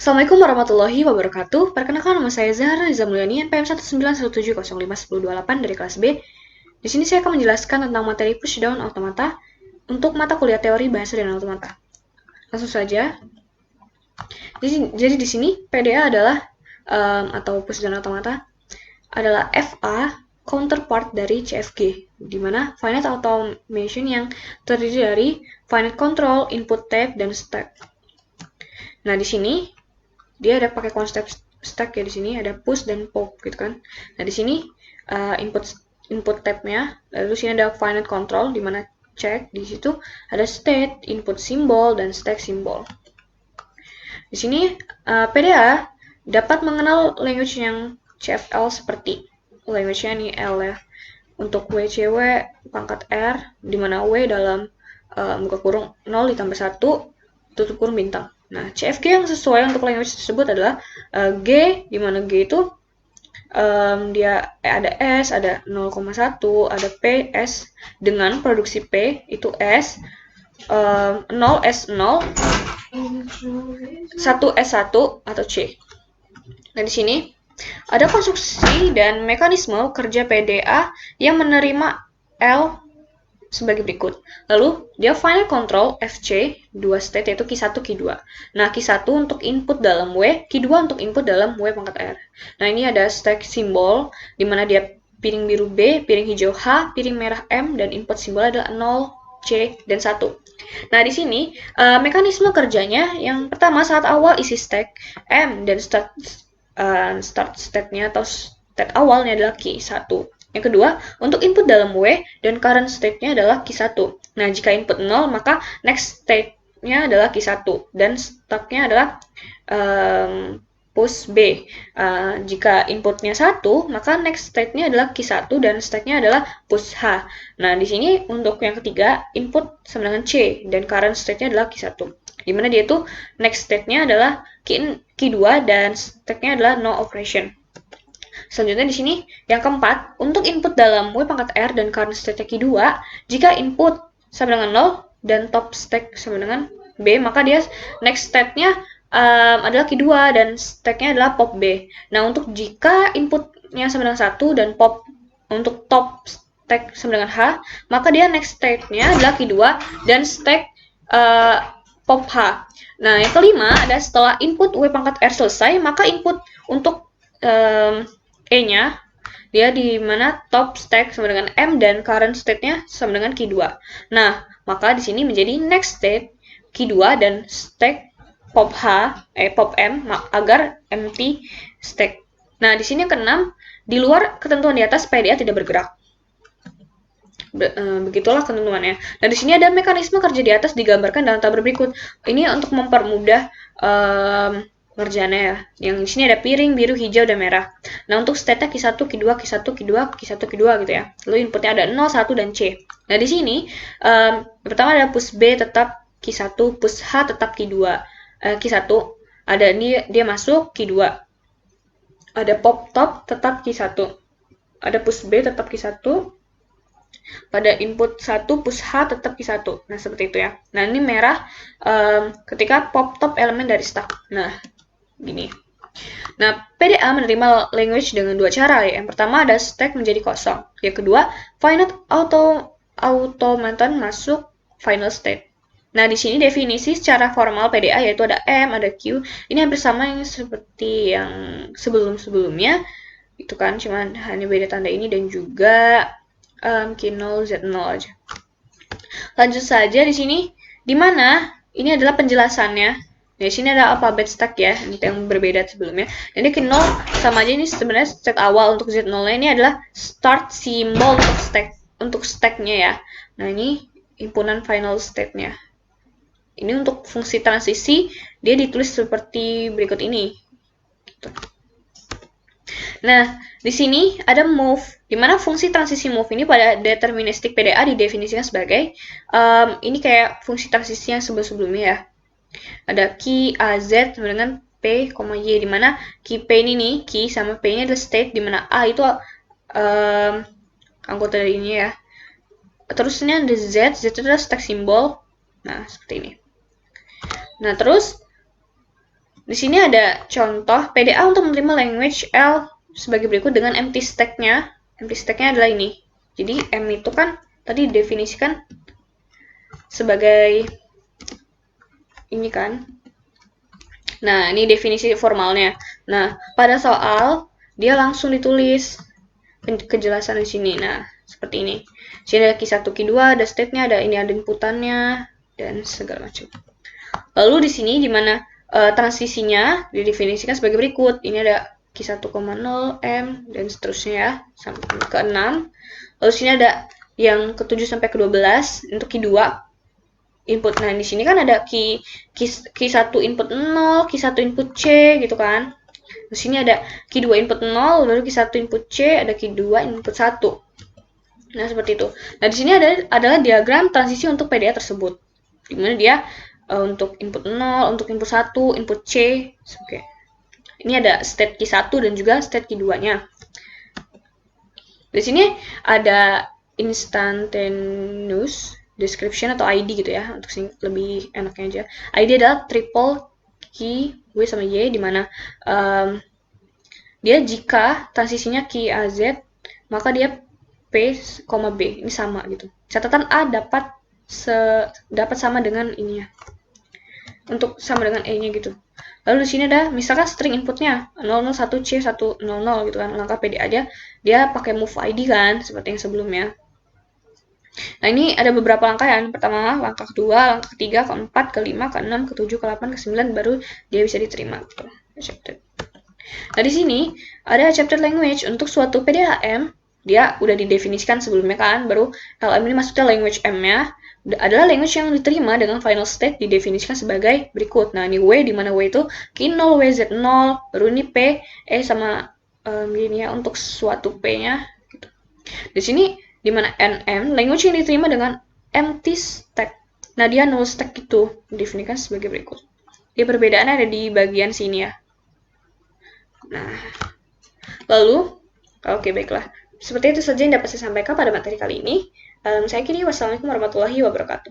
Assalamualaikum warahmatullahi wabarakatuh. Perkenalkan, nama saya Zahra Riza Mulyani, NPM 191705108 dari kelas B. Di sini saya akan menjelaskan tentang materi pushdown automata untuk mata kuliah teori bahasa dan automata. Langsung saja. Jadi di sini PDA adalah atau pushdown automata adalah FA counterpart dari CFG, di mana finite automation yang terdiri dari finite control, input type, dan stack. Nah, di sini dia ada pakai konsep stack ya, di sini ada push dan pop gitu kan. Nah, di sini input tab-nya, lalu di sini ada finite control di mana check, di situ ada state, input symbol, dan stack symbol. Di sini PDA dapat mengenal language yang CFL seperti language-nya nih L ya. Untuk WCW pangkat R, di mana W dalam buka kurung 0 ditambah 1 tutup kurung bintang. Nah, CFG yang sesuai untuk language tersebut adalah G, di mana G itu dia ada S, ada 0,1, ada P, S, dengan produksi P, itu S, 0, S0, 1, S1, atau C. Nah, di sini ada konstruksi dan mekanisme kerja PDA yang menerima L sebagai berikut. Lalu, dia final control FC, dua state yaitu Q1, Q2. Nah, Q1 untuk input dalam W, Q2 untuk input dalam W pangkat R. Nah, ini ada stack simbol, di mana dia piring biru B, piring hijau H, piring merah M, dan input simbol adalah 0, C, dan 1. Nah, di sini, mekanisme kerjanya, yang pertama saat awal isi stack M, dan start state-nya atau state awalnya adalah Q1. Yang kedua, untuk input dalam W dan current state-nya adalah Q1. Nah, jika input 0, maka next state-nya adalah Q1 dan stack-nya adalah push B. Jika inputnya 1, maka next state-nya adalah Q1 dan stack-nya adalah push H. Nah, di sini untuk yang ketiga, input sama dengan C dan current state-nya adalah Q1. Di mana dia itu next state-nya adalah Q2 dan stack-nya adalah no operation. Selanjutnya di sini yang keempat, untuk input dalam W pangkat R dan current state Q2, jika input sama dengan 0 dan top stack sama dengan B, maka dia next state-nya adalah Q2 dan stack-nya adalah pop B. Nah, untuk jika inputnya sama dengan 1 dan pop untuk top stack sama dengan H, maka dia next state-nya adalah Q2 dan stack pop H. Nah, yang kelima ada setelah input W pangkat R selesai, maka input untuk E-nya, dia di mana top stack sama dengan M dan current state-nya sama dengan Q2. Nah, maka di sini menjadi next state Q2 dan stack pop M agar empty stack. Nah, di sini yang keenam, di luar ketentuan di atas PDA tidak bergerak. Begitulah ketentuannya. Nah, di sini ada mekanisme kerja di atas digambarkan dalam tabel berikut. Ini untuk mempermudah ngerjaannya ya. Yang di sini ada piring biru, hijau, dan merah. Nah, untuk state-nya Q1, Q2, Q1, Q2, Q1, Q2 gitu ya. Lalu inputnya ada 0, 1, dan C. Nah, di sini pertama ada push B tetap Q1, push H tetap Q2. Q1 ada ini dia masuk Q2. Ada pop top tetap Q1. Ada push B tetap Q1. Pada input 1 push H tetap Q1. Nah, seperti itu ya. Nah, ini merah ketika pop top elemen dari stack. Nah, gini. Nah, PDA menerima language dengan dua cara ya. Yang pertama ada stack menjadi kosong. Yang kedua, finite automaton masuk final state. Nah, di sini definisi secara formal PDA yaitu ada M, ada Q. Ini hampir sama yang seperti yang sebelum-sebelumnya. Itu kan, cuman hanya beda tanda ini dan juga Q0, Z0 aja. Lanjut saja di sini, di mana ini adalah penjelasannya. Di sini ada alphabet stack ya, yang berbeda sebelumnya. Jadi Q0 sama aja, ini sebenarnya state awal. Untuk Z0 ini adalah start symbol untuk stack-nya ya. Nah, ini himpunan final state-nya. Ini untuk fungsi transisi, dia ditulis seperti berikut ini. Gitu. Nah, di sini ada move, di mana fungsi transisi move ini pada deterministik PDA didefinisikan sebagai ini kayak fungsi transisi yang sebelum-sebelumnya ya. Ada key AZ sama dengan P, Y, di mana key P ini nih, key sama P ini adalah state, di mana A itu anggota dari ini ya. Terusnya ada Z itu adalah stack simbol. Nah, seperti ini. Nah, terus Di sini ada contoh PDA untuk menerima language L sebagai berikut dengan empty stack-nya. Empty stack-nya adalah ini. Jadi M itu kan tadi didefinisikan sebagai ini kan. Nah, ini definisi formalnya. Nah, pada soal dia langsung ditulis kejelasan di sini. Nah, seperti ini. Di sini ada Q1, Q2, ada state-nya, ada ini ada inputannya dan segala macam. Lalu di sini di mana transisinya didefinisikan sebagai berikut. Ini ada Q1,0 M dan seterusnya ya, sampai ke 6. Lalu sini ada yang ke-7 sampai ke-12 untuk Q2 input. Nah, di sini kan ada Q1 input 0, Q1 input C gitu kan. Di sini ada Q2 input 0, lalu Q1 input C, ada Q2 input 1. Nah, seperti itu. Nah, di sini adalah diagram transisi untuk PDA tersebut. Di mana dia untuk input 0, untuk input 1, input C. Oke. Ini ada state Q1 dan juga state Q2-nya. Di sini ada instantaneous description atau ID gitu ya, untuk lebih enaknya aja. ID adalah triple key W sama Y, di mana dia jika transisinya Q A Z, maka dia P, B. Ini sama gitu. Catatan A dapat sama dengan ininya. Untuk sama dengan E-nya gitu. Lalu di sini ada misalkan string inputnya 001C 100 gitu kan. Langkah PD aja dia pakai move ID kan, seperti yang sebelumnya. Nah, ini ada beberapa langkah ya. Pertama, langkah kedua, langkah ketiga, keempat, kelima, keenam, ketujuh, ke-8, ke-9 baru dia bisa diterima gitu. Nah, di sini ada accepted language untuk suatu PDHM. Dia udah didefinisikan sebelumnya kan, baru LM ini maksudnya language M-nya adalah language yang diterima dengan final state didefinisikan sebagai berikut. Nah, ini W, di mana W itu Q0, WZ0, baru ini P, E sama gini ya, untuk suatu P-nya. Gitu. Di sini, di mana NM, language yang diterima dengan empty stack. Nah, dia null stack itu didefinisikan sebagai berikut. Dia perbedaannya ada di bagian sini ya. Nah, lalu, oke baiklah. Seperti itu saja yang dapat saya sampaikan pada materi kali ini. Saya kini wassalamualaikum warahmatullahi wabarakatuh.